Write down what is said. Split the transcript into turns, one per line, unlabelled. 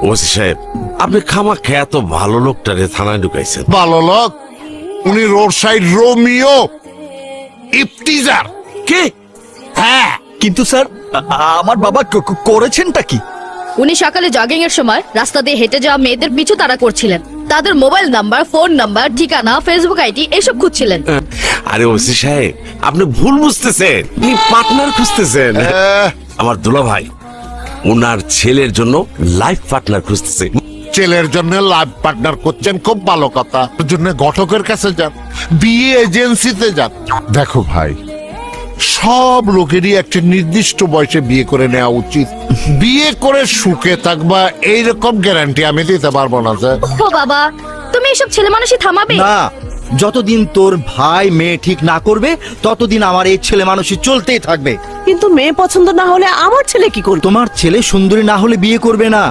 OC সাহেব, আপনি খামাখা এত ভালো লোকটারে থানায় ঢুকাইছেন।
ভালো লোক, উনি রোড সাইড রোমিও ইফতিজার।
কে?
হ্যাঁ,
কিন্তু স্যার আমার বাবা করেছেনটা কি?
উনি সকালে জগিং এর সময় রাস্তা দিয়ে হেঁটে যাওয়া মেয়েদের পিছু তাড়া করছিলেন, তাদের মোবাইল নাম্বার, ফোন নাম্বার, ঠিকানা, ফেসবুক আইডি এসব খুঁজছিলেন।
আরে ওসি সাহেব, আপনি ভুল বুঝতেছেন, উনি পার্টনার খুঁজতেছেন। আমার দুলা ভাই ওনার ছেলের জন্য লাইফ পার্টনার খুঁজতেছে।
ছেলের জন্য লাইফ পার্টনার করছেন, খুব ভালো কথা। ওর জন্য ঘটকের কাছে যান, বিয়ে এজেন্সিতে যান। দেখো ভাই, সব লোকেরই একটা নির্দিষ্ট বয়সে বিয়ে করে নেওয়া উচিত। বিয়ে করে সুখে থাকবা এইরকম গ্যারান্টি আমি দিতে পারবো না স্যার।
ও বাবা, তুমি এসব ছেলে মানুষই থামাবে?
না, যতদিন তোর ভাই মেয়ে ঠিক না করবে ততদিন আমার এই ছেলে মানুষই চলতেই থাকবে।
কিন্তু মেয়ে পছন্দ না হলে আমার ছেলে কি করবে?
তোমার ছেলে সুন্দরী না হলে বিয়ে করবে না।